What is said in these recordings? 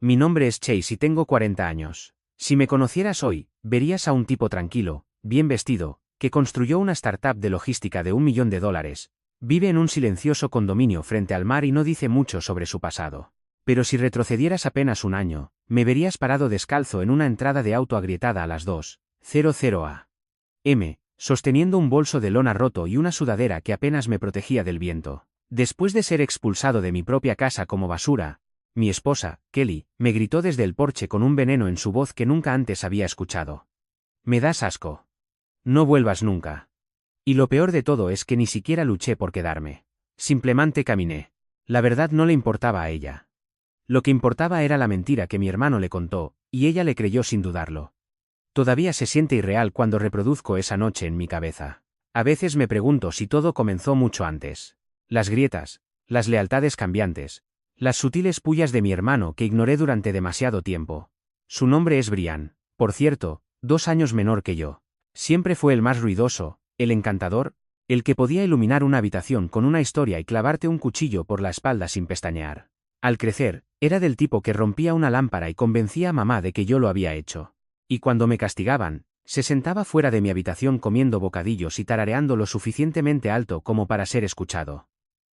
Mi nombre es Chase y tengo 40 años. Si me conocieras hoy, verías a un tipo tranquilo, bien vestido, que construyó una startup de logística de $1 millón. Vive en un silencioso condominio frente al mar y no dice mucho sobre su pasado. Pero si retrocedieras apenas un año, me verías parado descalzo en una entrada de auto agrietada a las 2:00 a.m., sosteniendo un bolso de lona roto y una sudadera que apenas me protegía del viento. Después de ser expulsado de mi propia casa como basura, mi esposa, Kelly, me gritó desde el porche con un veneno en su voz que nunca antes había escuchado. Me das asco. No vuelvas nunca. Y lo peor de todo es que ni siquiera luché por quedarme. Simplemente caminé. La verdad no le importaba a ella. Lo que importaba era la mentira que mi hermano le contó, y ella le creyó sin dudarlo. Todavía se siente irreal cuando reproduzco esa noche en mi cabeza. A veces me pregunto si todo comenzó mucho antes. Las grietas, las lealtades cambiantes, las sutiles pullas de mi hermano que ignoré durante demasiado tiempo. Su nombre es Brian, por cierto, 2 años menor que yo. Siempre fue el más ruidoso, el encantador, el que podía iluminar una habitación con una historia y clavarte un cuchillo por la espalda sin pestañear. Al crecer, era del tipo que rompía una lámpara y convencía a mamá de que yo lo había hecho. Y cuando me castigaban, se sentaba fuera de mi habitación comiendo bocadillos y tarareando lo suficientemente alto como para ser escuchado.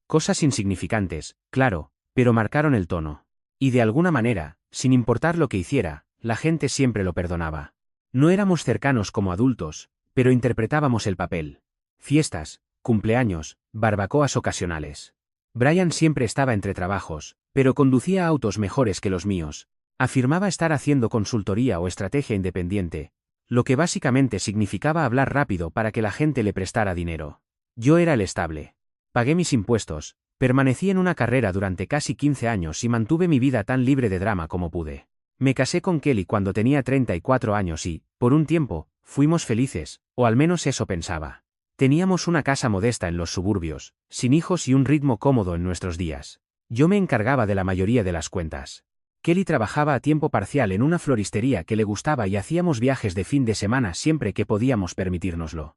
Cosas insignificantes, claro, pero marcaron el tono. Y de alguna manera, sin importar lo que hiciera, la gente siempre lo perdonaba. No éramos cercanos como adultos, pero interpretábamos el papel. Fiestas, cumpleaños, barbacoas ocasionales. Brian siempre estaba entre trabajos, pero conducía autos mejores que los míos. Afirmaba estar haciendo consultoría o estrategia independiente, lo que básicamente significaba hablar rápido para que la gente le prestara dinero. Yo era el estable. Pagué mis impuestos, permanecí en una carrera durante casi 15 años y mantuve mi vida tan libre de drama como pude. Me casé con Kelly cuando tenía 34 años y, por un tiempo, fuimos felices, o al menos eso pensaba. Teníamos una casa modesta en los suburbios, sin hijos y un ritmo cómodo en nuestros días. Yo me encargaba de la mayoría de las cuentas. Kelly trabajaba a tiempo parcial en una floristería que le gustaba y hacíamos viajes de fin de semana siempre que podíamos permitírnoslo.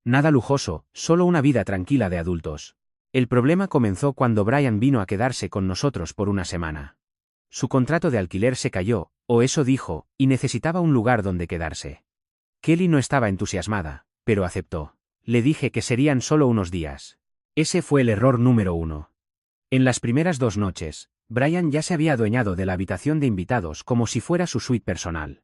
Nada lujoso, solo una vida tranquila de adultos. El problema comenzó cuando Brian vino a quedarse con nosotros por una semana. Su contrato de alquiler se cayó, o eso dijo, y necesitaba un lugar donde quedarse. Kelly no estaba entusiasmada, pero aceptó. Le dije que serían solo unos días. Ese fue el error número 1. En las primeras 2 noches, Brian ya se había adueñado de la habitación de invitados como si fuera su suite personal.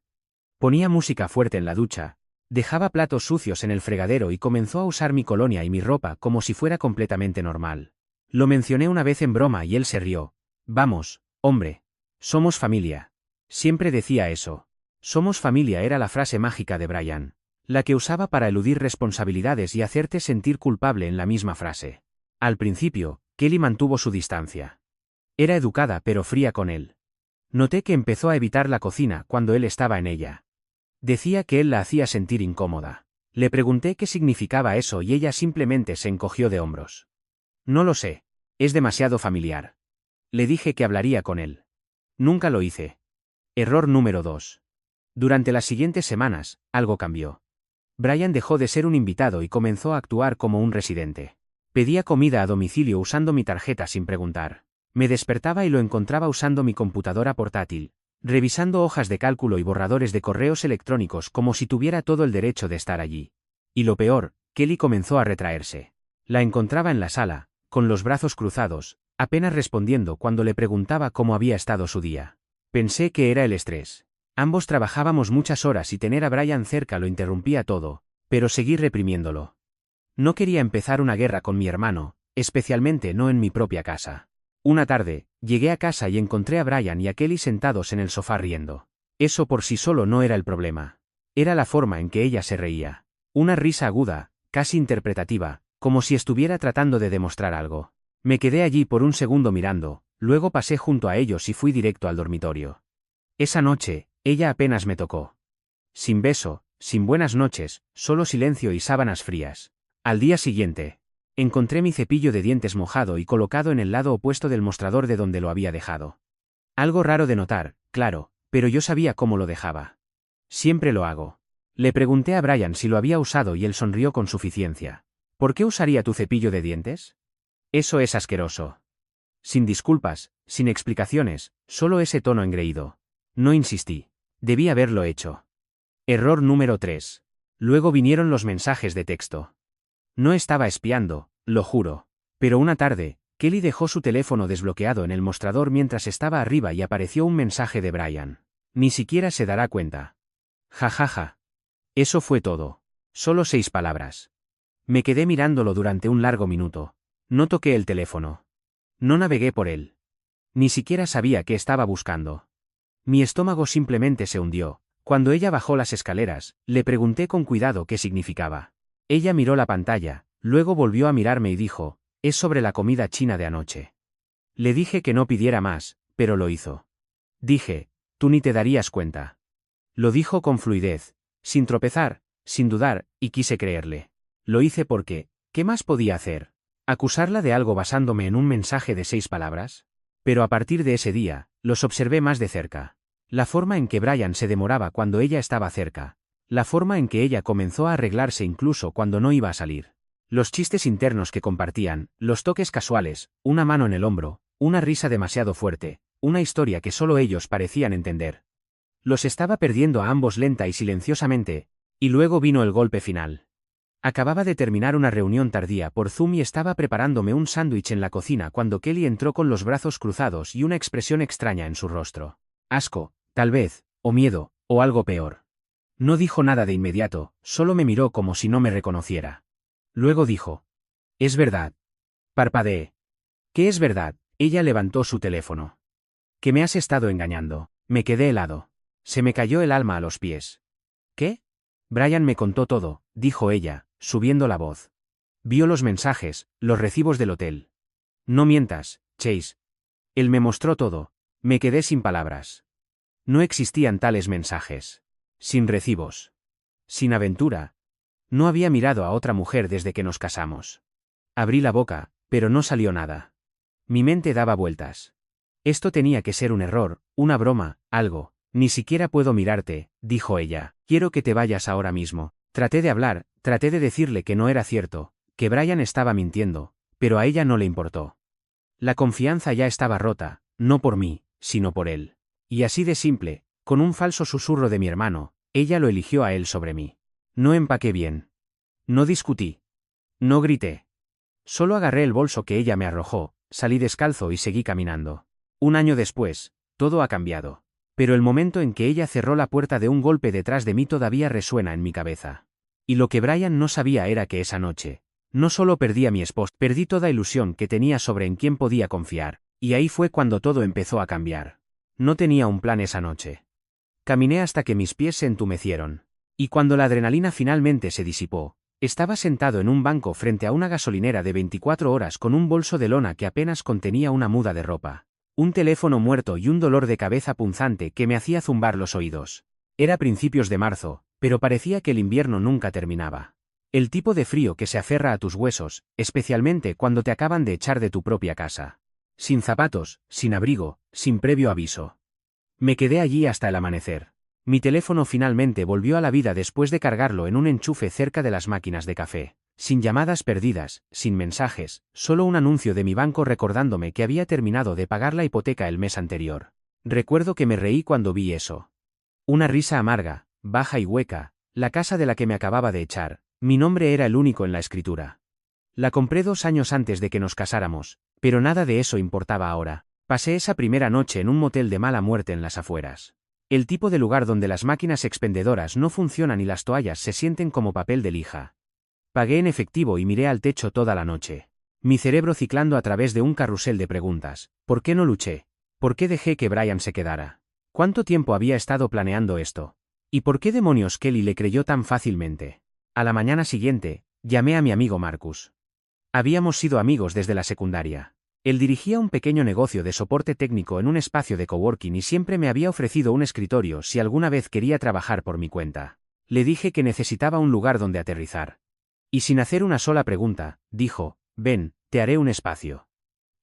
Ponía música fuerte en la ducha, dejaba platos sucios en el fregadero y comenzó a usar mi colonia y mi ropa como si fuera completamente normal. Lo mencioné una vez en broma y él se rió. Vamos, hombre. Somos familia. Siempre decía eso. Somos familia era la frase mágica de Brian, la que usaba para eludir responsabilidades y hacerte sentir culpable en la misma frase. Al principio, Kelly mantuvo su distancia. Era educada pero fría con él. Noté que empezó a evitar la cocina cuando él estaba en ella. Decía que él la hacía sentir incómoda. Le pregunté qué significaba eso y ella simplemente se encogió de hombros. No lo sé. Es demasiado familiar. Le dije que hablaría con él. Nunca lo hice. Error número 2. Durante las siguientes semanas, algo cambió. Brian dejó de ser un invitado y comenzó a actuar como un residente. Pedía comida a domicilio usando mi tarjeta sin preguntar. Me despertaba y lo encontraba usando mi computadora portátil, revisando hojas de cálculo y borradores de correos electrónicos como si tuviera todo el derecho de estar allí. Y lo peor, Kelly comenzó a retraerse. La encontraba en la sala, con los brazos cruzados, apenas respondiendo cuando le preguntaba cómo había estado su día. Pensé que era el estrés. Ambos trabajábamos muchas horas y tener a Brian cerca lo interrumpía todo, pero seguí reprimiéndolo. No quería empezar una guerra con mi hermano, especialmente no en mi propia casa. Una tarde, llegué a casa y encontré a Brian y a Kelly sentados en el sofá riendo. Eso por sí solo no era el problema. Era la forma en que ella se reía. Una risa aguda, casi interpretativa, como si estuviera tratando de demostrar algo. Me quedé allí por un segundo mirando, luego pasé junto a ellos y fui directo al dormitorio. Esa noche, ella apenas me tocó. Sin beso, sin buenas noches, solo silencio y sábanas frías. Al día siguiente, encontré mi cepillo de dientes mojado y colocado en el lado opuesto del mostrador de donde lo había dejado. Algo raro de notar, claro, pero yo sabía cómo lo dejaba. Siempre lo hago. Le pregunté a Brian si lo había usado y él sonrió con suficiencia. ¿Por qué usaría tu cepillo de dientes? Eso es asqueroso. Sin disculpas, sin explicaciones, Solo ese tono engreído. No insistí. Debí haberlo hecho. Error número 3. Luego vinieron los mensajes de texto. No estaba espiando, lo juro. Pero una tarde, Kelly dejó su teléfono desbloqueado en el mostrador mientras estaba arriba y apareció un mensaje de Brian. Ni siquiera se dará cuenta. Jajaja. Eso fue todo. Solo 6 palabras. Me quedé mirándolo durante un largo minuto. No toqué el teléfono. No navegué por él. Ni siquiera sabía qué estaba buscando. Mi estómago simplemente se hundió. Cuando ella bajó las escaleras, le pregunté con cuidado qué significaba. Ella miró la pantalla, luego volvió a mirarme y dijo, es sobre la comida china de anoche. Le dije que no pidiera más, pero lo hizo. Dije, tú ni te darías cuenta. Lo dijo con fluidez, sin tropezar, sin dudar, y quise creerle. Lo hice porque, ¿qué más podía hacer? ¿Acusarla de algo basándome en un mensaje de 6 palabras? Pero a partir de ese día, los observé más de cerca. La forma en que Brian se demoraba cuando ella estaba cerca. La forma en que ella comenzó a arreglarse incluso cuando no iba a salir. Los chistes internos que compartían, los toques casuales, una mano en el hombro, una risa demasiado fuerte, una historia que solo ellos parecían entender. Los estaba perdiendo a ambos lenta y silenciosamente, y luego vino el golpe final. Acababa de terminar una reunión tardía por Zoom y estaba preparándome un sándwich en la cocina cuando Kelly entró con los brazos cruzados y una expresión extraña en su rostro. Asco, tal vez, o miedo, o algo peor. No dijo nada de inmediato, solo me miró como si no me reconociera. Luego dijo. Es verdad. Parpadeé. ¿Qué es verdad? Ella levantó su teléfono. Que me has estado engañando. Me quedé helado. Se me cayó el alma a los pies. ¿Qué? Brian me contó todo, dijo ella, subiendo la voz. Vio los mensajes, los recibos del hotel. No mientas, Chase. Él me mostró todo. Me quedé sin palabras. No existían tales mensajes. Sin recibos. Sin aventura. No había mirado a otra mujer desde que nos casamos. Abrí la boca, pero no salió nada. Mi mente daba vueltas. Esto tenía que ser un error, una broma, algo. Ni siquiera puedo mirarte, dijo ella. Quiero que te vayas ahora mismo. Traté de hablar, traté de decirle que no era cierto, que Brian estaba mintiendo, pero a ella no le importó. La confianza ya estaba rota, no por mí, sino por él. Y así de simple, con un falso susurro de mi hermano, ella lo eligió a él sobre mí. No empaqué bien. No discutí. No grité. Solo agarré el bolso que ella me arrojó, salí descalzo y seguí caminando. Un año después, todo ha cambiado. Pero el momento en que ella cerró la puerta de un golpe detrás de mí todavía resuena en mi cabeza. Y lo que Brian no sabía era que esa noche, no solo perdí a mi esposa, perdí toda ilusión que tenía sobre en quién podía confiar, y ahí fue cuando todo empezó a cambiar. No tenía un plan esa noche. Caminé hasta que mis pies se entumecieron. Y cuando la adrenalina finalmente se disipó, estaba sentado en un banco frente a una gasolinera de 24 horas con un bolso de lona que apenas contenía una muda de ropa. Un teléfono muerto y un dolor de cabeza punzante que me hacía zumbar los oídos. Era principios de marzo, pero parecía que el invierno nunca terminaba. El tipo de frío que se aferra a tus huesos, especialmente cuando te acaban de echar de tu propia casa. Sin zapatos, sin abrigo, sin previo aviso. Me quedé allí hasta el amanecer. Mi teléfono finalmente volvió a la vida después de cargarlo en un enchufe cerca de las máquinas de café. Sin llamadas perdidas, sin mensajes, solo un anuncio de mi banco recordándome que había terminado de pagar la hipoteca el mes anterior. Recuerdo que me reí cuando vi eso. Una risa amarga, baja y hueca, la casa de la que me acababa de echar, mi nombre era el único en la escritura. La compré 2 años antes de que nos casáramos, pero nada de eso importaba ahora. Pasé esa primera noche en un motel de mala muerte en las afueras. El tipo de lugar donde las máquinas expendedoras no funcionan y las toallas se sienten como papel de lija. Pagué en efectivo y miré al techo toda la noche. Mi cerebro ciclando a través de un carrusel de preguntas. ¿Por qué no luché? ¿Por qué dejé que Brian se quedara? ¿Cuánto tiempo había estado planeando esto? ¿Y por qué demonios Kelly le creyó tan fácilmente? A la mañana siguiente, llamé a mi amigo Marcus. Habíamos sido amigos desde la secundaria. Él dirigía un pequeño negocio de soporte técnico en un espacio de coworking y siempre me había ofrecido un escritorio si alguna vez quería trabajar por mi cuenta. Le dije que necesitaba un lugar donde aterrizar. Y sin hacer una sola pregunta, dijo, ven, te haré un espacio.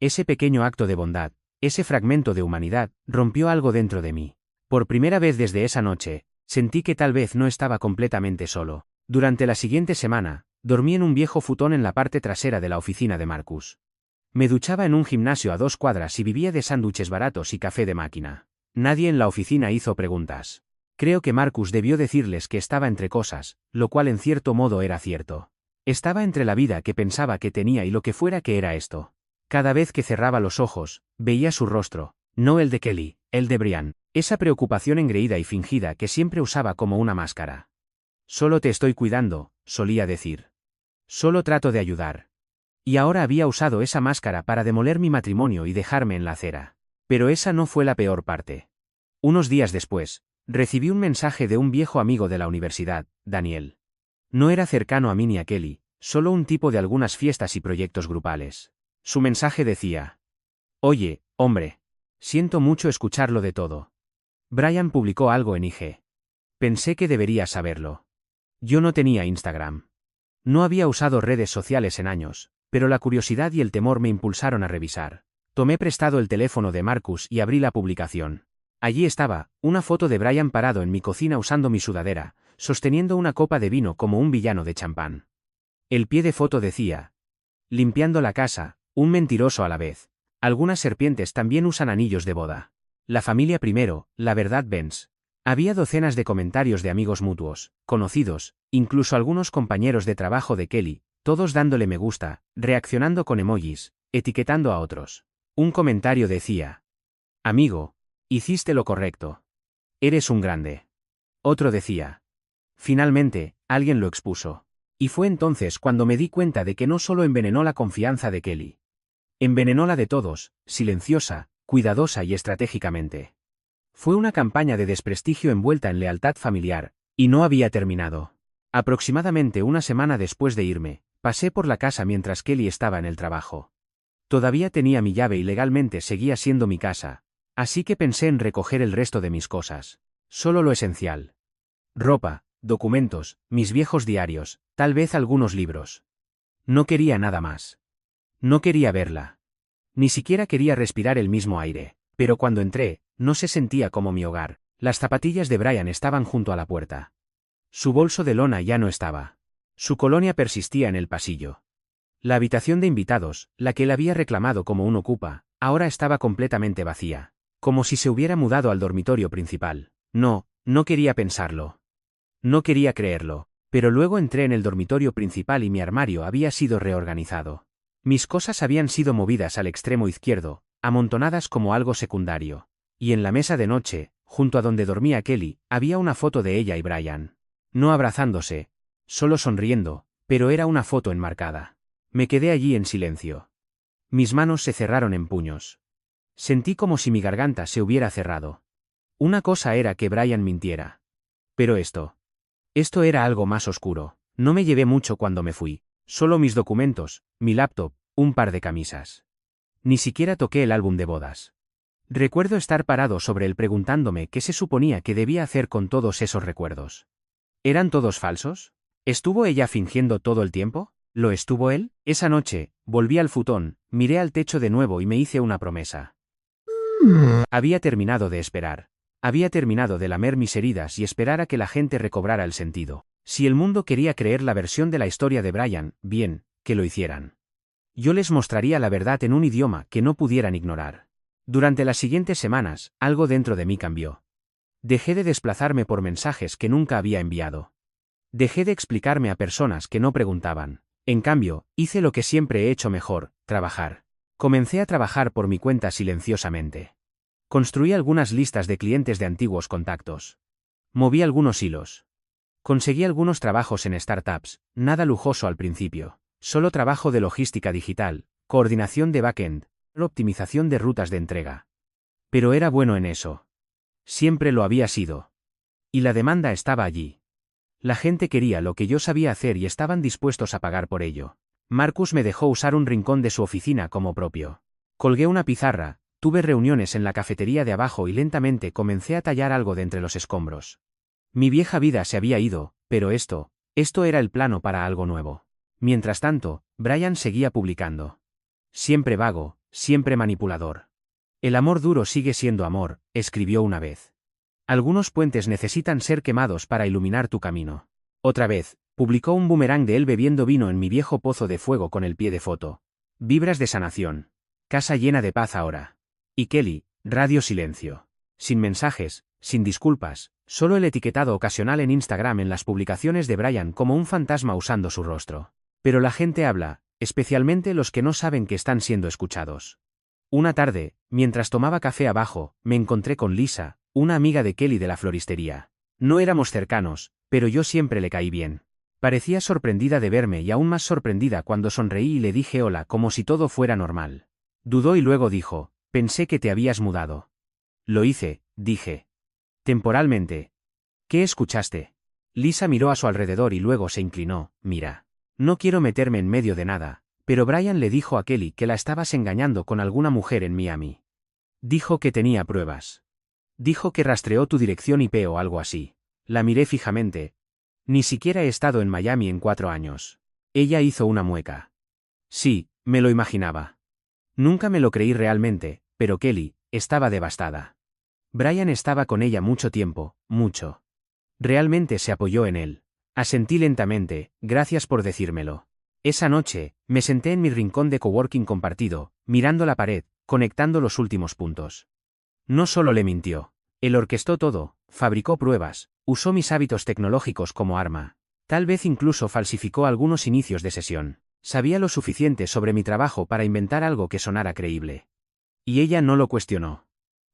Ese pequeño acto de bondad, ese fragmento de humanidad, rompió algo dentro de mí. Por primera vez desde esa noche, sentí que tal vez no estaba completamente solo. Durante la siguiente semana, dormí en un viejo futón en la parte trasera de la oficina de Marcus. Me duchaba en un gimnasio a 2 cuadras y vivía de sándwiches baratos y café de máquina. Nadie en la oficina hizo preguntas. Creo que Marcus debió decirles que estaba entre cosas, lo cual en cierto modo era cierto. Estaba entre la vida que pensaba que tenía y lo que fuera que era esto. Cada vez que cerraba los ojos, veía su rostro, no el de Kelly, el de Brian, esa preocupación engreída y fingida que siempre usaba como una máscara. Solo te estoy cuidando, solía decir. Solo trato de ayudar. Y ahora había usado esa máscara para demoler mi matrimonio y dejarme en la acera. Pero esa no fue la peor parte. Unos días después, recibí un mensaje de un viejo amigo de la universidad, Daniel. No era cercano a mí ni a Kelly, solo un tipo de algunas fiestas y proyectos grupales. Su mensaje decía: Oye, hombre. Siento mucho escucharlo de todo. Brian publicó algo en IG. Pensé que deberías saberlo. Yo no tenía Instagram. No había usado redes sociales en años, pero la curiosidad y el temor me impulsaron a revisar. Tomé prestado el teléfono de Marcus y abrí la publicación. Allí estaba, una foto de Brian parado en mi cocina usando mi sudadera, sosteniendo una copa de vino como un villano de champán. El pie de foto decía: limpiando la casa, un mentiroso a la vez. Algunas serpientes también usan anillos de boda. La familia primero, la verdad Benz. Había docenas de comentarios de amigos mutuos, conocidos, incluso algunos compañeros de trabajo de Kelly, todos dándole me gusta, reaccionando con emojis, etiquetando a otros. Un comentario decía: amigo, hiciste lo correcto. Eres un grande. Otro decía: finalmente, alguien lo expuso. Y fue entonces cuando me di cuenta de que no solo envenenó la confianza de Kelly. Envenenó la de todos, silenciosa, cuidadosa y estratégicamente. Fue una campaña de desprestigio envuelta en lealtad familiar, y no había terminado. Aproximadamente una semana después de irme, pasé por la casa mientras Kelly estaba en el trabajo. Todavía tenía mi llave y legalmente seguía siendo mi casa, así que pensé en recoger el resto de mis cosas. Solo lo esencial. Ropa, documentos, mis viejos diarios, tal vez algunos libros. No quería nada más. No quería verla. Ni siquiera quería respirar el mismo aire, pero cuando entré, no se sentía como mi hogar. Las zapatillas de Brian estaban junto a la puerta. Su bolso de lona ya no estaba. Su colonia persistía en el pasillo. La habitación de invitados, la que él había reclamado como un ocupa, ahora estaba completamente vacía, como si se hubiera mudado al dormitorio principal. No quería pensarlo. No quería creerlo, pero luego entré en el dormitorio principal y mi armario había sido reorganizado. Mis cosas habían sido movidas al extremo izquierdo, amontonadas como algo secundario. Y en la mesa de noche, junto a donde dormía Kelly, había una foto de ella y Brian. No abrazándose, solo sonriendo, pero era una foto enmarcada. Me quedé allí en silencio. Mis manos se cerraron en puños. Sentí como si mi garganta se hubiera cerrado. Una cosa era que Brian mintiera. Pero esto era algo más oscuro. No me llevé mucho cuando me fui. Solo mis documentos, mi laptop, un par de camisas. Ni siquiera toqué el álbum de bodas. Recuerdo estar parado sobre él preguntándome qué se suponía que debía hacer con todos esos recuerdos. ¿Eran todos falsos? ¿Estuvo ella fingiendo todo el tiempo? ¿Lo estuvo él? Esa noche, volví al futón, miré al techo de nuevo y me hice una promesa. Había terminado de esperar. Había terminado de lamer mis heridas y esperar a que la gente recobrara el sentido. Si el mundo quería creer la versión de la historia de Brian, bien, que lo hicieran. Yo les mostraría la verdad en un idioma que no pudieran ignorar. Durante las siguientes semanas, algo dentro de mí cambió. Dejé de desplazarme por mensajes que nunca había enviado. Dejé de explicarme a personas que no preguntaban. En cambio, hice lo que siempre he hecho mejor: trabajar. Comencé a trabajar por mi cuenta silenciosamente. Construí algunas listas de clientes de antiguos contactos. Moví algunos hilos. Conseguí algunos trabajos en startups, nada lujoso al principio. Solo trabajo de logística digital, coordinación de backend, optimización de rutas de entrega. Pero era bueno en eso. Siempre lo había sido. Y la demanda estaba allí. La gente quería lo que yo sabía hacer y estaban dispuestos a pagar por ello. Marcus me dejó usar un rincón de su oficina como propio. Colgué una pizarra, tuve reuniones en la cafetería de abajo y lentamente comencé a tallar algo de entre los escombros. Mi vieja vida se había ido, pero esto era el plano para algo nuevo. Mientras tanto, Brian seguía publicando. Siempre vago, siempre manipulador. El amor duro sigue siendo amor, escribió una vez. Algunos puentes necesitan ser quemados para iluminar tu camino. Otra vez, publicó un boomerang de él bebiendo vino en mi viejo pozo de fuego con el pie de foto. Vibras de sanación. Casa llena de paz ahora. Y Kelly, radio silencio. Sin mensajes, sin disculpas, solo el etiquetado ocasional en Instagram en las publicaciones de Brian como un fantasma usando su rostro. Pero la gente habla, especialmente los que no saben que están siendo escuchados. Una tarde, mientras tomaba café abajo, me encontré con Lisa, una amiga de Kelly de la floristería. No éramos cercanos, pero yo siempre le caí bien. Parecía sorprendida de verme y aún más sorprendida cuando sonreí y le dije hola como si todo fuera normal. Dudó y luego dijo, pensé que te habías mudado. Lo hice, dije. Temporalmente. ¿Qué escuchaste? Lisa miró a su alrededor y luego se inclinó, mira. No quiero meterme en medio de nada, pero Brian le dijo a Kelly que la estabas engañando con alguna mujer en Miami. Dijo que tenía pruebas. Dijo que rastreó tu dirección IP o algo así. La miré fijamente. Ni siquiera he estado en Miami en 4 años. Ella hizo una mueca. Sí, me lo imaginaba. Nunca me lo creí realmente, pero Kelly estaba devastada. Brian estaba con ella mucho tiempo, mucho. Realmente se apoyó en él. Asentí lentamente, gracias por decírmelo. Esa noche, me senté en mi rincón de coworking compartido, mirando la pared, conectando los últimos puntos. No solo le mintió. Él orquestó todo, fabricó pruebas, usó mis hábitos tecnológicos como arma. Tal vez incluso falsificó algunos inicios de sesión. Sabía lo suficiente sobre mi trabajo para inventar algo que sonara creíble. Y ella no lo cuestionó.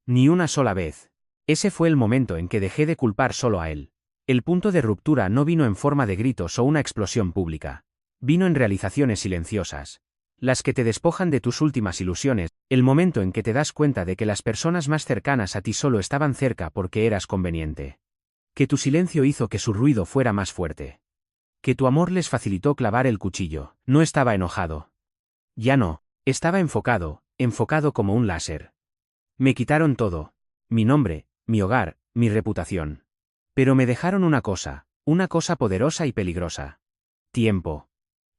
Ni una sola vez. Ese fue el momento en que dejé de culpar solo a él. El punto de ruptura no vino en forma de gritos o una explosión pública. Vino en realizaciones silenciosas. Las que te despojan de tus últimas ilusiones, el momento en que te das cuenta de que las personas más cercanas a ti solo estaban cerca porque eras conveniente. Que tu silencio hizo que su ruido fuera más fuerte. Que tu amor les facilitó clavar el cuchillo. No estaba enojado. Ya no, estaba enfocado como un láser. Me quitaron todo. Mi nombre, mi hogar, mi reputación. Pero me dejaron una cosa poderosa y peligrosa. Tiempo.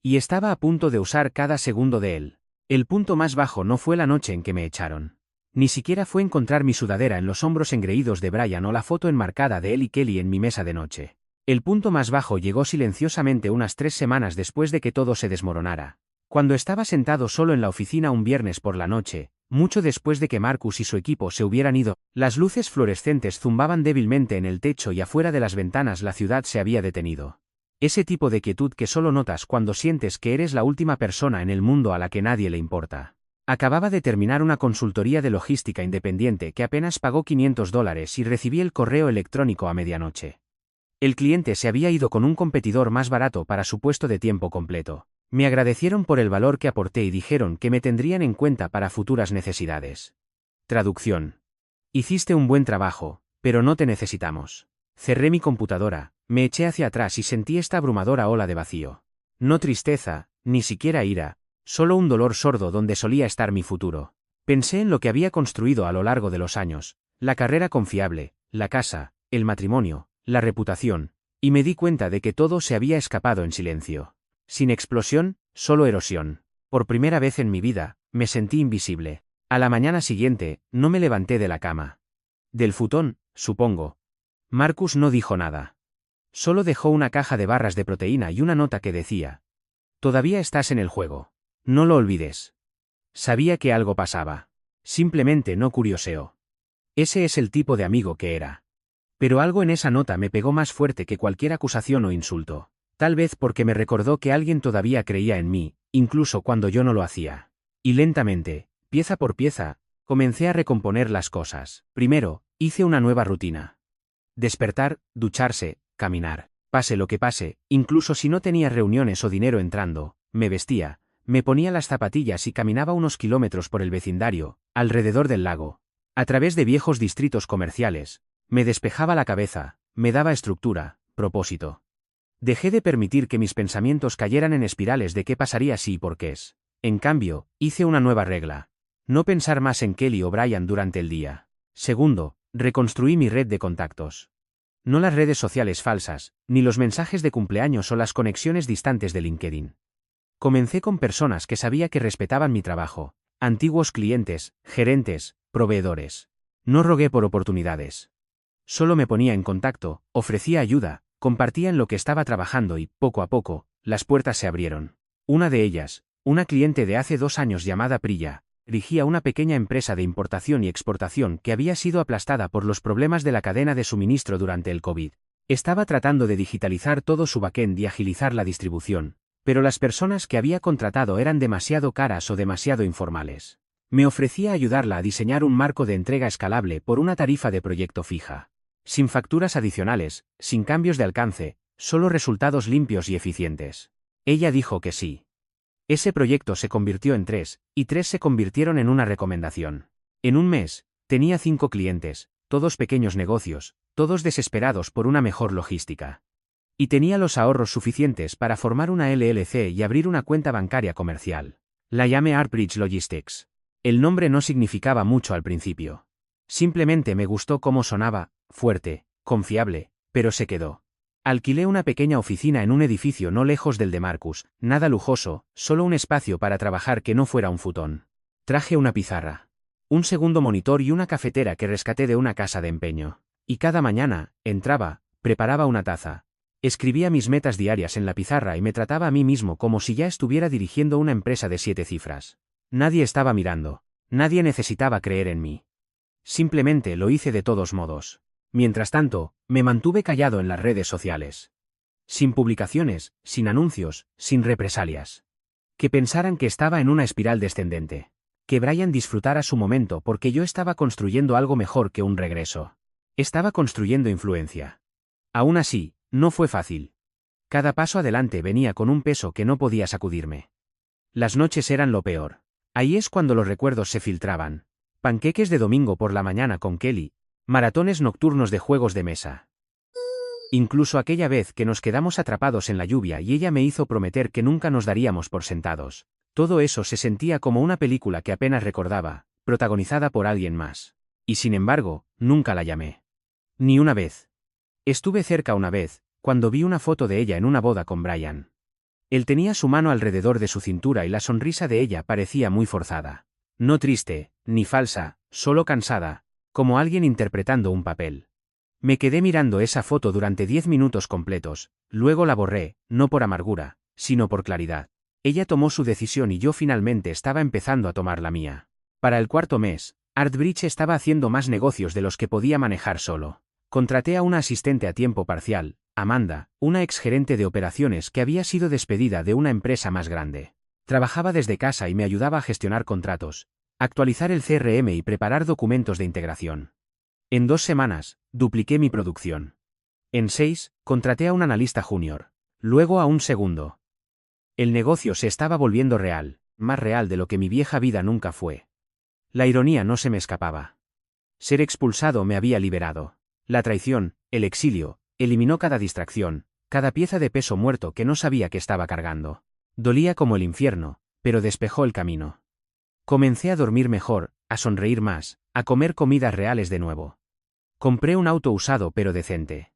Y estaba a punto de usar cada segundo de él. El punto más bajo no fue la noche en que me echaron. Ni siquiera fue encontrar mi sudadera en los hombros engreídos de Brian o la foto enmarcada de él y Kelly en mi mesa de noche. El punto más bajo llegó silenciosamente unas 3 semanas después de que todo se desmoronara. Cuando estaba sentado solo en la oficina un viernes por la noche, mucho después de que Marcus y su equipo se hubieran ido, las luces fluorescentes zumbaban débilmente en el techo y afuera de las ventanas la ciudad se había detenido. Ese tipo de quietud que solo notas cuando sientes que eres la última persona en el mundo a la que nadie le importa. Acababa de terminar una consultoría de logística independiente que apenas pagó $500 y recibí el correo electrónico a medianoche. El cliente se había ido con un competidor más barato para su puesto de tiempo completo. Me agradecieron por el valor que aporté y dijeron que me tendrían en cuenta para futuras necesidades. Traducción. Hiciste un buen trabajo, pero no te necesitamos. Cerré mi computadora, me eché hacia atrás y sentí esta abrumadora ola de vacío. No tristeza, ni siquiera ira, solo un dolor sordo donde solía estar mi futuro. Pensé en lo que había construido a lo largo de los años, la carrera confiable, la casa, el matrimonio, la reputación, y me di cuenta de que todo se había escapado en silencio. Sin explosión, solo erosión. Por primera vez en mi vida, me sentí invisible. A la mañana siguiente, no me levanté de la cama. Del futón, supongo. Marcus no dijo nada. Solo dejó una caja de barras de proteína y una nota que decía: todavía estás en el juego. No lo olvides. Sabía que algo pasaba. Simplemente no curioseó. Ese es el tipo de amigo que era. Pero algo en esa nota me pegó más fuerte que cualquier acusación o insulto. Tal vez porque me recordó que alguien todavía creía en mí, incluso cuando yo no lo hacía. Y lentamente, pieza por pieza, comencé a recomponer las cosas. Primero, hice una nueva rutina. Despertar, ducharse, caminar. Pase lo que pase, incluso si no tenía reuniones o dinero entrando, me vestía, me ponía las zapatillas y caminaba unos kilómetros por el vecindario, alrededor del lago. A través de viejos distritos comerciales, me despejaba la cabeza, me daba estructura, propósito. Dejé de permitir que mis pensamientos cayeran en espirales de qué pasaría si y por qué es. En cambio, hice una nueva regla. No pensar más en Kelly o Brian durante el día. Segundo, reconstruí mi red de contactos. No las redes sociales falsas, ni los mensajes de cumpleaños o las conexiones distantes de LinkedIn. Comencé con personas que sabía que respetaban mi trabajo, antiguos clientes, gerentes, proveedores. No rogué por oportunidades. Solo me ponía en contacto, ofrecía ayuda, compartía en lo que estaba trabajando y, poco a poco, las puertas se abrieron. Una de ellas, Una cliente de hace 2 años llamada Priya, dirigía una pequeña empresa de importación y exportación que había sido aplastada por los problemas de la cadena de suministro durante el COVID. Estaba tratando de digitalizar todo su backend y agilizar la distribución, pero las personas que había contratado eran demasiado caras o demasiado informales. Me ofrecía ayudarla a diseñar un marco de entrega escalable por una tarifa de proyecto fija. Sin facturas adicionales, sin cambios de alcance, solo resultados limpios y eficientes. Ella dijo que sí. Ese proyecto se convirtió en 3, y 3 se convirtieron en una recomendación. En un mes, tenía 5 clientes, todos pequeños negocios, todos desesperados por una mejor logística. Y tenía los ahorros suficientes para formar una LLC y abrir una cuenta bancaria comercial. La llamé Artbridge Logistics. El nombre no significaba mucho al principio. Simplemente me gustó cómo sonaba, fuerte, confiable, pero se quedó. Alquilé una pequeña oficina en un edificio no lejos del de Marcus, nada lujoso, solo un espacio para trabajar que no fuera un futón. Traje una pizarra, un segundo monitor y una cafetera que rescaté de una casa de empeño. Y cada mañana, entraba, preparaba una taza. Escribía mis metas diarias en la pizarra y me trataba a mí mismo como si ya estuviera dirigiendo una empresa de 7 cifras. Nadie estaba mirando. Nadie necesitaba creer en mí. Simplemente lo hice de todos modos. Mientras tanto, me mantuve callado en las redes sociales. Sin publicaciones, sin anuncios, sin represalias. Que pensaran que estaba en una espiral descendente. Que Brian disfrutara su momento porque yo estaba construyendo algo mejor que un regreso. Estaba construyendo influencia. Aún así, no fue fácil. Cada paso adelante venía con un peso que no podía sacudirme. Las noches eran lo peor. Ahí es cuando los recuerdos se filtraban. Panqueques de domingo por la mañana con Kelly. Maratones nocturnos de juegos de mesa. Incluso aquella vez que nos quedamos atrapados en la lluvia y ella me hizo prometer que nunca nos daríamos por sentados. Todo eso se sentía como una película que apenas recordaba, protagonizada por alguien más. Y sin embargo, nunca la llamé. Ni una vez. Estuve cerca una vez, cuando vi una foto de ella en una boda con Brian. Él tenía su mano alrededor de su cintura y la sonrisa de ella parecía muy forzada. No triste, ni falsa, solo cansada, como alguien interpretando un papel. Me quedé mirando esa foto durante 10 minutos completos, luego la borré, no por amargura, sino por claridad. Ella tomó su decisión y yo finalmente estaba empezando a tomar la mía. Para el cuarto mes, Artbridge estaba haciendo más negocios de los que podía manejar solo. Contraté a una asistente a tiempo parcial, Amanda, una exgerente de operaciones que había sido despedida de una empresa más grande. Trabajaba desde casa y me ayudaba a gestionar contratos, actualizar el CRM y preparar documentos de integración. En 2 semanas, dupliqué mi producción. En 6, contraté a un analista junior. Luego a un segundo. El negocio se estaba volviendo real, más real de lo que mi vieja vida nunca fue. La ironía no se me escapaba. Ser expulsado me había liberado. La traición, el exilio, eliminó cada distracción, cada pieza de peso muerto que no sabía que estaba cargando. Dolía como el infierno, pero despejó el camino. Comencé a dormir mejor, a sonreír más, a comer comidas reales de nuevo. Compré un auto usado pero decente.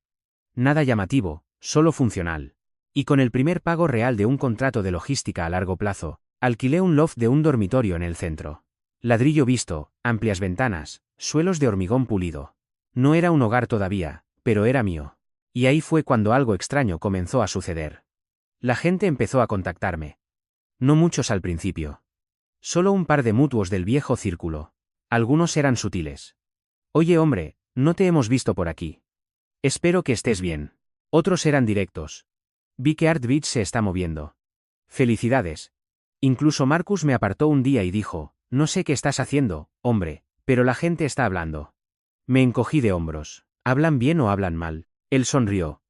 Nada llamativo, solo funcional. Y con el primer pago real de un contrato de logística a largo plazo, alquilé un loft de un dormitorio en el centro. Ladrillo visto, amplias ventanas, suelos de hormigón pulido. No era un hogar todavía, pero era mío. Y ahí fue cuando algo extraño comenzó a suceder. La gente empezó a contactarme. No muchos al principio. Solo un par de mutuos del viejo círculo. Algunos eran sutiles. Oye hombre, no te hemos visto por aquí. Espero que estés bien. Otros eran directos. Vi que Artbridge se está moviendo. Felicidades. Incluso Marcus me apartó un día y dijo, no sé qué estás haciendo, hombre, pero la gente está hablando. Me encogí de hombros. ¿Hablan bien o hablan mal? Él sonrió.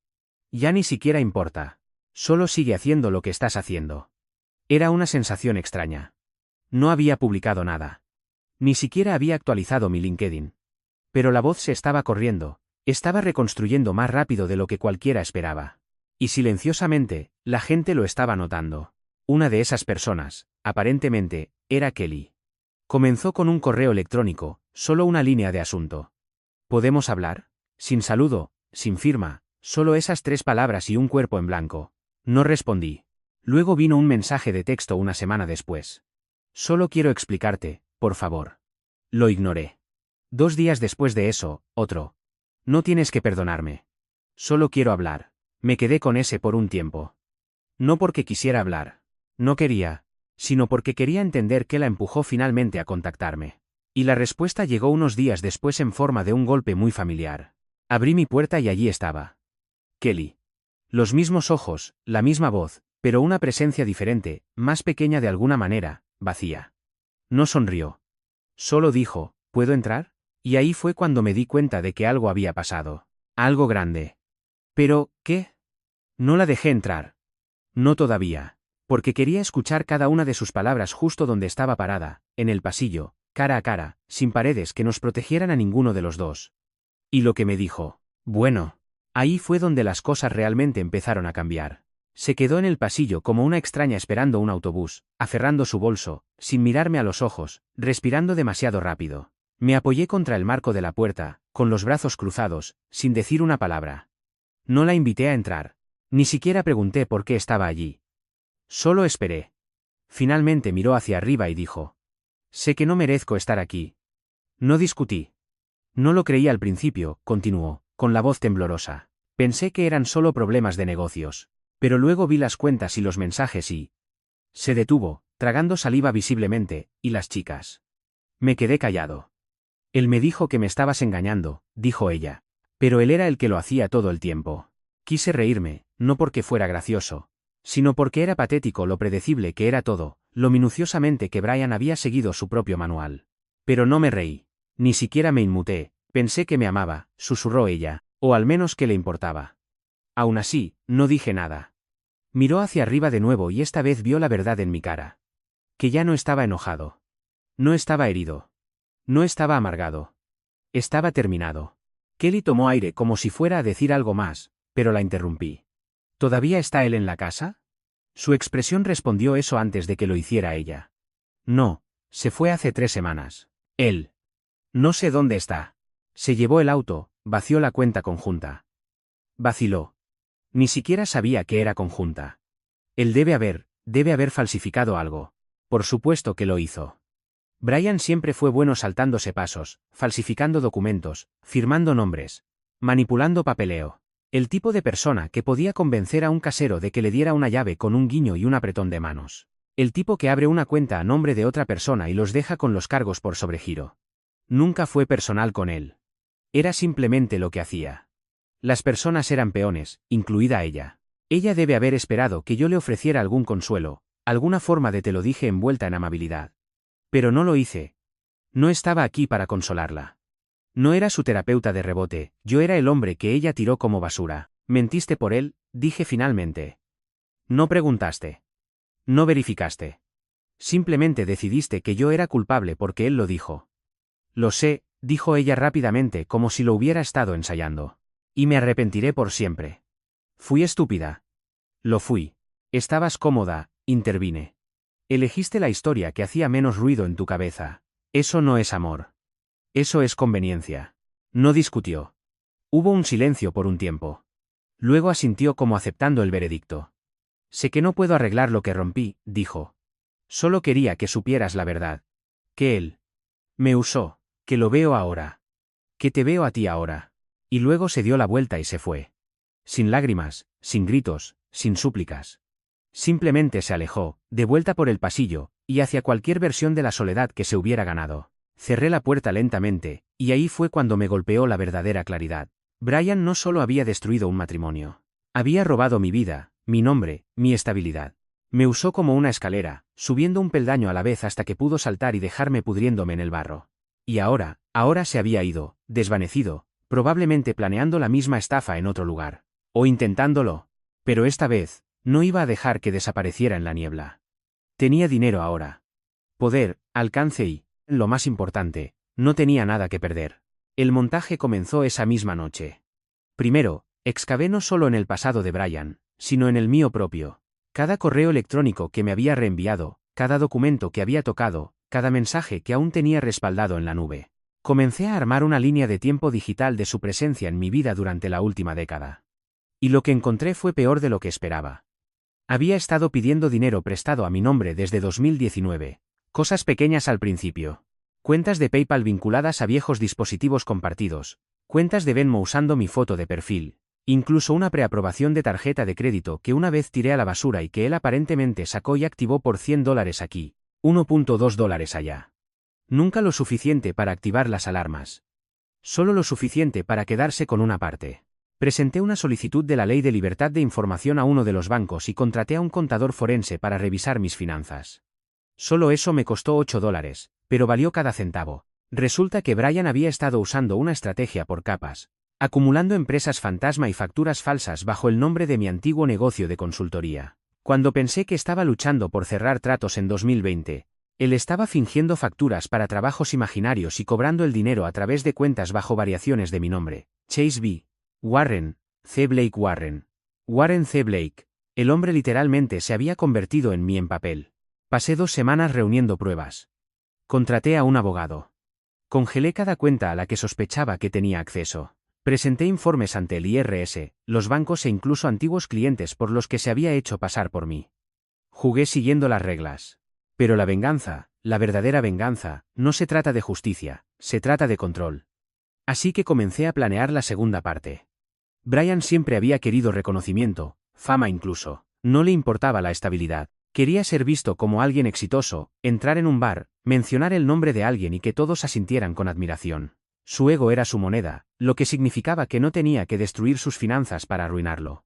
Ya ni siquiera importa. Solo sigue haciendo lo que estás haciendo. Era una sensación extraña. No había publicado nada. Ni siquiera había actualizado mi LinkedIn. Pero la voz se estaba corriendo, estaba reconstruyendo más rápido de lo que cualquiera esperaba. Y silenciosamente, la gente lo estaba notando. Una de esas personas, aparentemente, era Kelly. Comenzó con un correo electrónico, solo una línea de asunto. ¿Podemos hablar? Sin saludo, sin firma, solo esas 3 palabras y un cuerpo en blanco. No respondí. Luego vino un mensaje de texto una semana después. Solo quiero explicarte, por favor. Lo ignoré. 2 días después de eso, otro. No tienes que perdonarme. Solo quiero hablar. Me quedé con ese por un tiempo. No porque quisiera hablar. No quería. sino porque quería entender qué la empujó finalmente a contactarme. Y la respuesta llegó unos días después en forma de un golpe muy familiar. Abrí mi puerta y allí estaba Kelly. Los mismos ojos, la misma voz, pero una presencia diferente, más pequeña de alguna manera, vacía. No sonrió. Solo dijo, ¿puedo entrar? Y ahí fue cuando me di cuenta de que algo había pasado. Algo grande. Pero, ¿qué? No la dejé entrar. No todavía. Porque quería escuchar cada una de sus palabras justo donde estaba parada, en el pasillo, cara a cara, sin paredes que nos protegieran a ninguno de los dos. Y lo que me dijo. Bueno. Ahí fue donde las cosas realmente empezaron a cambiar. Se quedó en el pasillo como una extraña esperando un autobús, aferrando su bolso, sin mirarme a los ojos, respirando demasiado rápido. Me apoyé contra el marco de la puerta, con los brazos cruzados, sin decir una palabra. No la invité a entrar. Ni siquiera pregunté por qué estaba allí. Solo esperé. Finalmente miró hacia arriba y dijo: sé que no merezco estar aquí. No discutí. No lo creí al principio, continuó, con la voz temblorosa. Pensé que eran solo problemas de negocios. Pero luego vi las cuentas y los mensajes y... Se detuvo, tragando saliva visiblemente, y las chicas. Me quedé callado. Él me dijo que me estabas engañando, dijo ella. Pero él era el que lo hacía todo el tiempo. Quise reírme, no porque fuera gracioso, sino porque era patético lo predecible que era todo, lo minuciosamente que Brian había seguido su propio manual. Pero no me reí. Ni siquiera me inmuté, pensé que me amaba, susurró ella, o al menos que le importaba. Aún así, no dije nada. Miró hacia arriba de nuevo y esta vez vio la verdad en mi cara. Que ya no estaba enojado. No estaba herido. No estaba amargado. Estaba terminado. Kelly tomó aire como si fuera a decir algo más, pero la interrumpí. ¿Todavía está él en la casa? Su expresión respondió eso antes de que lo hiciera ella. No, se fue hace 3 semanas. Él. No sé dónde está. Se llevó el auto, vació la cuenta conjunta. Vaciló. Ni siquiera sabía que era conjunta. Él debe haber falsificado algo. Por supuesto que lo hizo. Brian siempre fue bueno saltándose pasos, falsificando documentos, firmando nombres, manipulando papeleo. El tipo de persona que podía convencer a un casero de que le diera una llave con un guiño y un apretón de manos. El tipo que abre una cuenta a nombre de otra persona y los deja con los cargos por sobregiro. Nunca fue personal con él. Era simplemente lo que hacía. Las personas eran peones, incluida ella. Ella debe haber esperado que yo le ofreciera algún consuelo, alguna forma de te lo dije envuelta en amabilidad. Pero no lo hice. No estaba aquí para consolarla. No era su terapeuta de rebote, yo era el hombre que ella tiró como basura. Mentiste por él, dije finalmente. No preguntaste. No verificaste. Simplemente decidiste que yo era culpable porque él lo dijo. Lo sé, dijo ella rápidamente como si lo hubiera estado ensayando. Y me arrepentiré por siempre. Fui estúpida. Lo fui. Estabas cómoda, intervine. Elegiste la historia que hacía menos ruido en tu cabeza. Eso no es amor. Eso es conveniencia. No discutió. Hubo un silencio por un tiempo. Luego asintió como aceptando el veredicto. Sé que no puedo arreglar lo que rompí, dijo. Solo quería que supieras la verdad. Que él me usó, que lo veo ahora. Que te veo a ti ahora. Y luego se dio la vuelta y se fue. Sin lágrimas, sin gritos, sin súplicas. Simplemente se alejó, de vuelta por el pasillo, y hacia cualquier versión de la soledad que se hubiera ganado. Cerré la puerta lentamente, y ahí fue cuando me golpeó la verdadera claridad. Brian no solo había destruido un matrimonio. Había robado mi vida, mi nombre, mi estabilidad. Me usó como una escalera, subiendo un peldaño a la vez hasta que pudo saltar y dejarme pudriéndome en el barro. Y ahora se había ido, desvanecido, probablemente planeando la misma estafa en otro lugar. O intentándolo. Pero esta vez, no iba a dejar que desapareciera en la niebla. Tenía dinero ahora. Poder, alcance y, lo más importante, no tenía nada que perder. El montaje comenzó esa misma noche. Primero, excavé no solo en el pasado de Brian, sino en el mío propio. Cada correo electrónico que me había reenviado, cada documento que había tocado, cada mensaje que aún tenía respaldado en la nube. Comencé a armar una línea de tiempo digital de su presencia en mi vida durante la última década. Y lo que encontré fue peor de lo que esperaba. Había estado pidiendo dinero prestado a mi nombre desde 2019. Cosas pequeñas al principio. Cuentas de PayPal vinculadas a viejos dispositivos compartidos. Cuentas de Venmo usando mi foto de perfil. Incluso una preaprobación de tarjeta de crédito que una vez tiré a la basura y que él aparentemente sacó y activó por $100 aquí, $1.2 allá. Nunca lo suficiente para activar las alarmas. Solo lo suficiente para quedarse con una parte. Presenté una solicitud de la Ley de Libertad de Información a uno de los bancos y contraté a un contador forense para revisar mis finanzas. Solo eso me costó $8, pero valió cada centavo. Resulta que Brian había estado usando una estrategia por capas, acumulando empresas fantasma y facturas falsas bajo el nombre de mi antiguo negocio de consultoría. Cuando pensé que estaba luchando por cerrar tratos en 2020, él estaba fingiendo facturas para trabajos imaginarios y cobrando el dinero a través de cuentas bajo variaciones de mi nombre. Chase B. Warren, C. Blake Warren. Warren C. Blake. El hombre literalmente se había convertido en mí en papel. Pasé 2 semanas reuniendo pruebas. Contraté a un abogado. Congelé cada cuenta a la que sospechaba que tenía acceso. Presenté informes ante el IRS, los bancos e incluso antiguos clientes por los que se había hecho pasar por mí. Jugué siguiendo las reglas. Pero la venganza, la verdadera venganza, no se trata de justicia, se trata de control. Así que comencé a planear la segunda parte. Brian siempre había querido reconocimiento, fama incluso. No le importaba la estabilidad. Quería ser visto como alguien exitoso, entrar en un bar, mencionar el nombre de alguien y que todos asintieran con admiración. Su ego era su moneda, lo que significaba que no tenía que destruir sus finanzas para arruinarlo.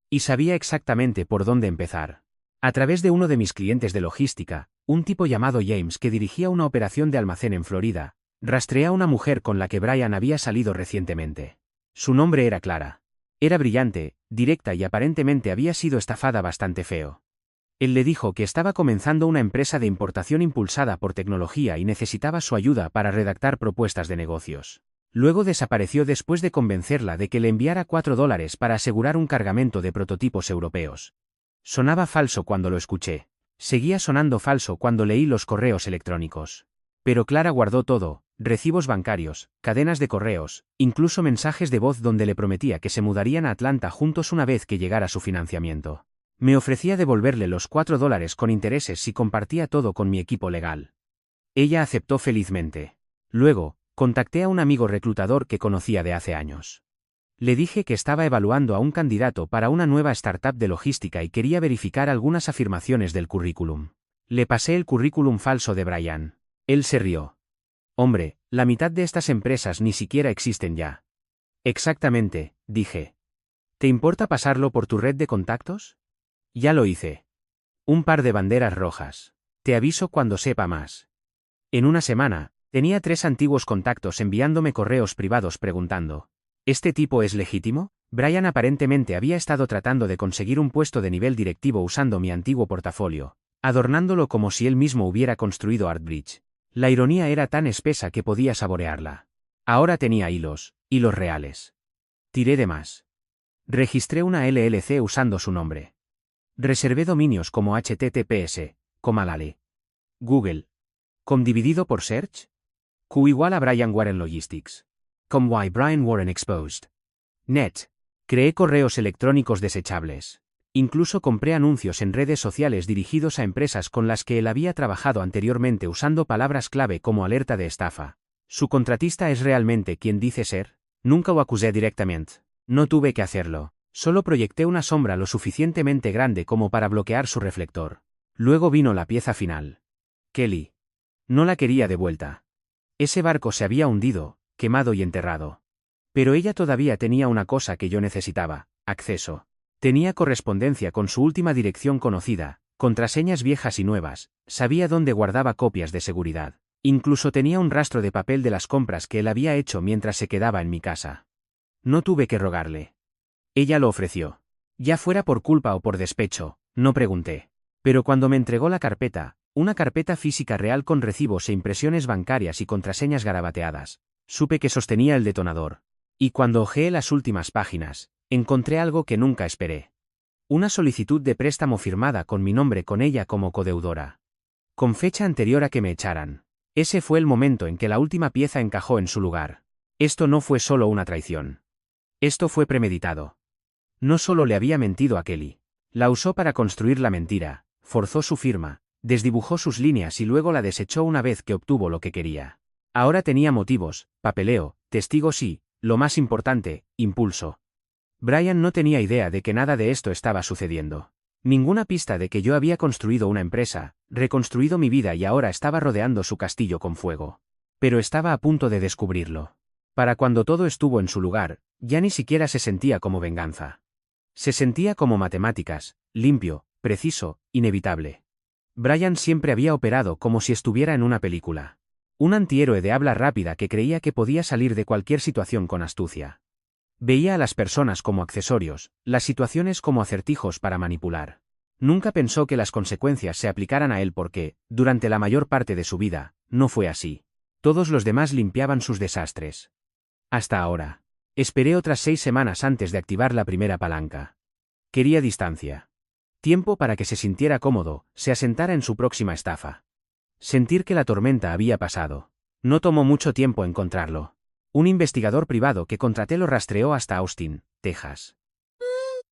Y sabía exactamente por dónde empezar. A través de uno de mis clientes de logística, un tipo llamado James que dirigía una operación de almacén en Florida, rastreé a una mujer con la que Brian había salido recientemente. Su nombre era Clara. Era brillante, directa y aparentemente había sido estafada bastante feo. Él le dijo que estaba comenzando una empresa de importación impulsada por tecnología y necesitaba su ayuda para redactar propuestas de negocios. Luego desapareció después de convencerla de que le enviara $4 para asegurar un cargamento de prototipos europeos. Sonaba falso cuando lo escuché. Seguía sonando falso cuando leí los correos electrónicos. Pero Clara guardó todo, recibos bancarios, cadenas de correos, incluso mensajes de voz donde le prometía que se mudarían a Atlanta juntos una vez que llegara su financiamiento. Me ofrecía devolverle los $4 con intereses si compartía todo con mi equipo legal. Ella aceptó felizmente. Luego, contacté a un amigo reclutador que conocía de hace años. Le dije que estaba evaluando a un candidato para una nueva startup de logística y quería verificar algunas afirmaciones del currículum. Le pasé el currículum falso de Brian. Él se rió. Hombre, la mitad de estas empresas ni siquiera existen ya. Exactamente, dije. ¿Te importa pasarlo por tu red de contactos? Ya lo hice. Un par de banderas rojas. Te aviso cuando sepa más. En una semana, tenía 3 antiguos contactos enviándome correos privados preguntando: ¿este tipo es legítimo? Brian aparentemente había estado tratando de conseguir un puesto de nivel directivo usando mi antiguo portafolio, adornándolo como si él mismo hubiera construido ArtBridge. La ironía era tan espesa que podía saborearla. Ahora tenía hilos reales. Tiré de más. Registré una LLC usando su nombre. Reservé dominios como https, Lale. Google. Com dividido por search. Q igual a Brian Warren Logistics. Com why Brian Warren exposed. Net. Creé correos electrónicos desechables. Incluso compré anuncios en redes sociales dirigidos a empresas con las que él había trabajado anteriormente usando palabras clave como alerta de estafa. ¿Su contratista es realmente quien dice ser? Nunca lo acusé directamente. No tuve que hacerlo. Solo proyecté una sombra lo suficientemente grande como para bloquear su reflector. Luego vino la pieza final. Kelly. No la quería de vuelta. Ese barco se había hundido, quemado y enterrado. Pero ella todavía tenía una cosa que yo necesitaba: acceso. Tenía correspondencia con su última dirección conocida, contraseñas viejas y nuevas, sabía dónde guardaba copias de seguridad. Incluso tenía un rastro de papel de las compras que él había hecho mientras se quedaba en mi casa. No tuve que rogarle. Ella lo ofreció. Ya fuera por culpa o por despecho, no pregunté. Pero cuando me entregó la carpeta, una carpeta física real con recibos e impresiones bancarias y contraseñas garabateadas, supe que sostenía el detonador. Y cuando hojeé las últimas páginas, encontré algo que nunca esperé. Una solicitud de préstamo firmada con mi nombre con ella como codeudora. Con fecha anterior a que me echaran. Ese fue el momento en que la última pieza encajó en su lugar. Esto no fue solo una traición. Esto fue premeditado. No solo le había mentido a Kelly. La usó para construir la mentira, forzó su firma, desdibujó sus líneas y luego la desechó una vez que obtuvo lo que quería. Ahora tenía motivos, papeleo, testigos y, lo más importante, impulso. Brian no tenía idea de que nada de esto estaba sucediendo. Ninguna pista de que yo había construido una empresa, reconstruido mi vida y ahora estaba rodeando su castillo con fuego. Pero estaba a punto de descubrirlo. Para cuando todo estuvo en su lugar, ya ni siquiera se sentía como venganza. Se sentía como matemáticas, limpio, preciso, inevitable. Brian siempre había operado como si estuviera en una película. Un antihéroe de habla rápida que creía que podía salir de cualquier situación con astucia. Veía a las personas como accesorios, las situaciones como acertijos para manipular. Nunca pensó que las consecuencias se aplicaran a él porque, durante la mayor parte de su vida, no fue así. Todos los demás limpiaban sus desastres. Hasta ahora. Esperé otras 6 semanas antes de activar la primera palanca. Quería distancia. Tiempo para que se sintiera cómodo, se asentara en su próxima estafa. Sentir que la tormenta había pasado. No tomó mucho tiempo encontrarlo. Un investigador privado que contraté lo rastreó hasta Austin, Texas.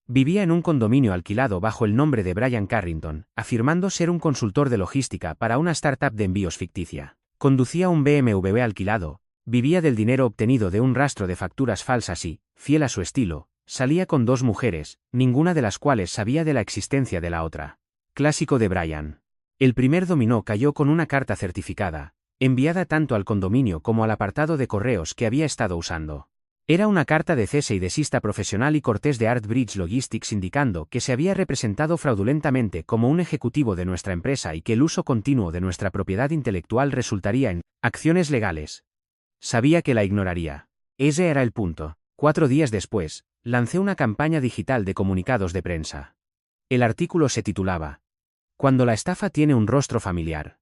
Vivía en un condominio alquilado bajo el nombre de Brian Carrington, afirmando ser un consultor de logística para una startup de envíos ficticia. Conducía un BMW alquilado, vivía del dinero obtenido de un rastro de facturas falsas y, fiel a su estilo, salía con 2 mujeres, ninguna de las cuales sabía de la existencia de la otra. Clásico de Brian. El primer dominó cayó con una carta certificada, enviada tanto al condominio como al apartado de correos que había estado usando. Era una carta de cese y desista profesional y cortés de Artbridge Logistics indicando que se había representado fraudulentamente como un ejecutivo de nuestra empresa y que el uso continuo de nuestra propiedad intelectual resultaría en acciones legales. Sabía que la ignoraría. Ese era el punto. 4 días después, lancé una campaña digital de comunicados de prensa. El artículo se titulaba Cuando la estafa tiene un rostro familiar.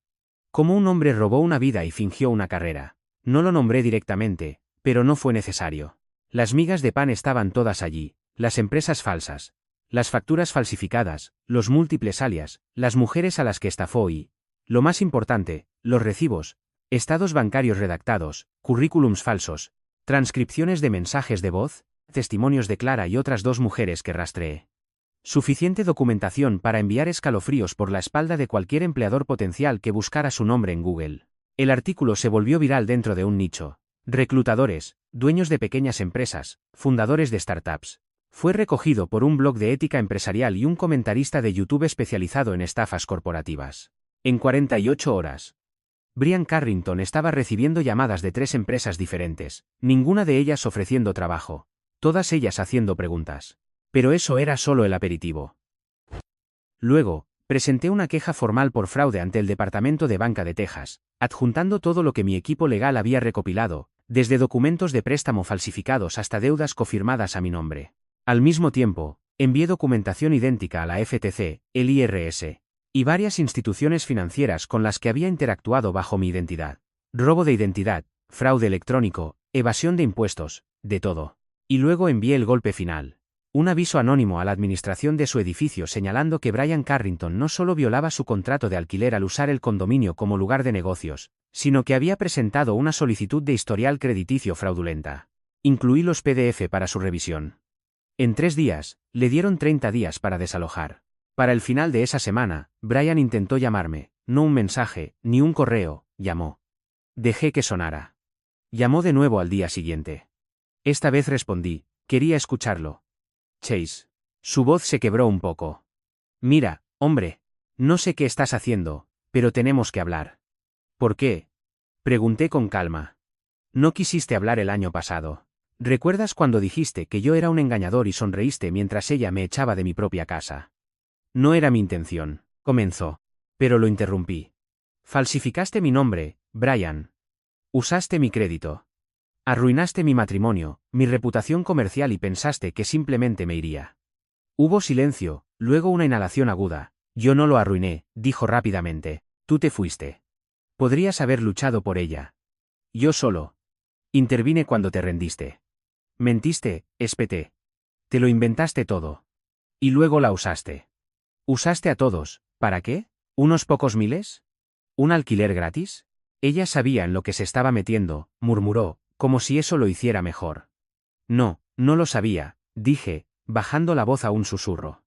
Cómo un hombre robó una vida y fingió una carrera. No lo nombré directamente, pero no fue necesario. Las migas de pan estaban todas allí, las empresas falsas, las facturas falsificadas, los múltiples alias, las mujeres a las que estafó y, lo más importante, los recibos, estados bancarios redactados, currículums falsos, transcripciones de mensajes de voz, testimonios de Clara y otras 2 mujeres que rastreé. Suficiente documentación para enviar escalofríos por la espalda de cualquier empleador potencial que buscara su nombre en Google. El artículo se volvió viral dentro de un nicho. Reclutadores, dueños de pequeñas empresas, fundadores de startups. Fue recogido por un blog de ética empresarial y un comentarista de YouTube especializado en estafas corporativas. En 48 horas. Brian Carrington estaba recibiendo llamadas de 3 empresas diferentes, ninguna de ellas ofreciendo trabajo, todas ellas haciendo preguntas. Pero eso era solo el aperitivo. Luego, presenté una queja formal por fraude ante el Departamento de Banca de Texas, adjuntando todo lo que mi equipo legal había recopilado, desde documentos de préstamo falsificados hasta deudas cofirmadas a mi nombre. Al mismo tiempo, envié documentación idéntica a la FTC, el IRS, y varias instituciones financieras con las que había interactuado bajo mi identidad. Robo de identidad, fraude electrónico, evasión de impuestos, de todo. Y luego envié el golpe final. Un aviso anónimo a la administración de su edificio señalando que Brian Carrington no solo violaba su contrato de alquiler al usar el condominio como lugar de negocios, sino que había presentado una solicitud de historial crediticio fraudulenta. Incluí los PDF para su revisión. En 3 días, le dieron 30 días para desalojar. Para el final de esa semana, Brian intentó llamarme, no un mensaje, ni un correo, llamó. Dejé que sonara. Llamó de nuevo al día siguiente. Esta vez respondí, quería escucharlo. Chase. Su voz se quebró un poco. Mira, hombre. No sé qué estás haciendo, pero tenemos que hablar. ¿Por qué? Pregunté con calma. No quisiste hablar el año pasado. ¿Recuerdas cuando dijiste que yo era un engañador y sonreíste mientras ella me echaba de mi propia casa? No era mi intención, comenzó. Pero lo interrumpí. Falsificaste mi nombre, Brian. Usaste mi crédito. Arruinaste mi matrimonio, mi reputación comercial y pensaste que simplemente me iría. Hubo silencio, luego una inhalación aguda. Yo no lo arruiné, dijo rápidamente. Tú te fuiste. Podrías haber luchado por ella. Yo solo. Intervine cuando te rendiste. Mentiste, espeté. Te lo inventaste todo. Y luego la usaste. ¿Usaste a todos? ¿Para qué? ¿Unos pocos miles? ¿Un alquiler gratis? Ella sabía en lo que se estaba metiendo, murmuró, como si eso lo hiciera mejor. No, no lo sabía, dije, bajando la voz a un susurro.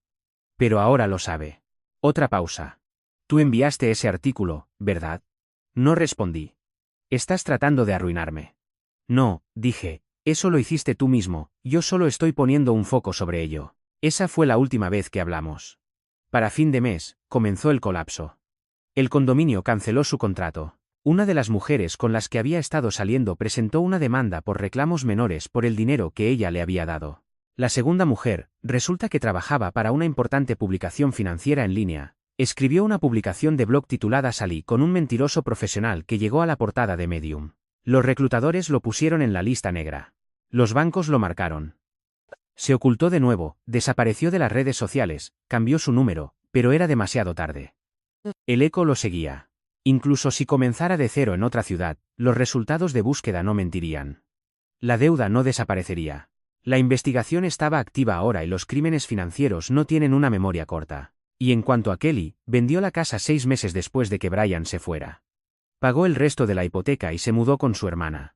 Pero ahora lo sabe. Otra pausa. Tú enviaste ese artículo, ¿verdad? No respondí. Estás tratando de arruinarme. No, dije, Eso lo hiciste tú mismo, yo solo estoy poniendo un foco sobre ello. Esa fue la última vez que hablamos. Para fin de mes, comenzó el colapso. El condominio canceló su contrato. Una de las mujeres con las que había estado saliendo presentó una demanda por reclamos menores por el dinero que ella le había dado. La segunda mujer, resulta que trabajaba para una importante publicación financiera en línea, escribió una publicación de blog titulada Salí con un mentiroso profesional que llegó a la portada de Medium. Los reclutadores lo pusieron en la lista negra. Los bancos lo marcaron. Se ocultó de nuevo, desapareció de las redes sociales, cambió su número, pero era demasiado tarde. El eco lo seguía. Incluso si comenzara de cero en otra ciudad, los resultados de búsqueda no mentirían. La deuda no desaparecería. La investigación estaba activa ahora y los crímenes financieros no tienen una memoria corta. Y en cuanto a Kelly, vendió la casa 6 meses después de que Brian se fuera. Pagó el resto de la hipoteca y se mudó con su hermana.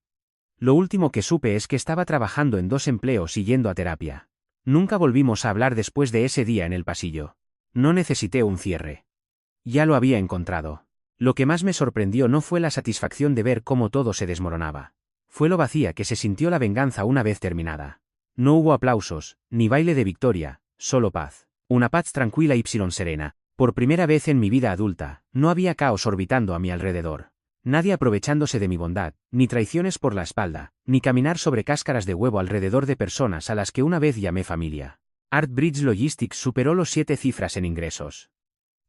Lo último que supe es que estaba trabajando en 2 empleos y yendo a terapia. Nunca volvimos a hablar después de ese día en el pasillo. No necesité un cierre. Ya lo había encontrado. Lo que más me sorprendió no fue la satisfacción de ver cómo todo se desmoronaba. Fue lo vacía que se sintió la venganza una vez terminada. No hubo aplausos, ni baile de victoria, solo paz. Una paz tranquila y serena. Por primera vez en mi vida adulta, no había caos orbitando a mi alrededor. Nadie aprovechándose de mi bondad, ni traiciones por la espalda, ni caminar sobre cáscaras de huevo alrededor de personas a las que una vez llamé familia. Art Bridge Logistics superó los 7 cifras en ingresos.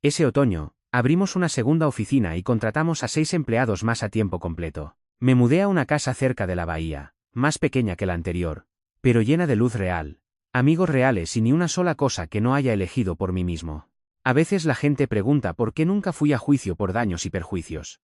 Ese otoño, abrimos una segunda oficina y contratamos a 6 empleados más a tiempo completo. Me mudé a una casa cerca de la bahía, más pequeña que la anterior, pero llena de luz real, amigos reales y ni una sola cosa que no haya elegido por mí mismo. A veces la gente pregunta por qué nunca fui a juicio por daños y perjuicios.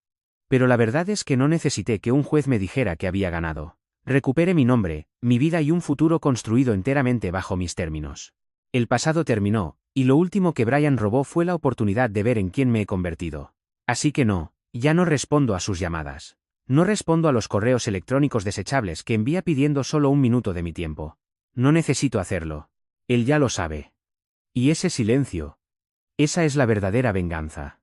Pero la verdad es que no necesité que un juez me dijera que había ganado. Recuperé mi nombre, mi vida y un futuro construido enteramente bajo mis términos. El pasado terminó, y lo último que Brian robó fue la oportunidad de ver en quién me he convertido. Así que no, ya no respondo a sus llamadas. No respondo a los correos electrónicos desechables que envía pidiendo solo un minuto de mi tiempo. No necesito hacerlo. Él ya lo sabe. Y ese silencio. Esa es la verdadera venganza.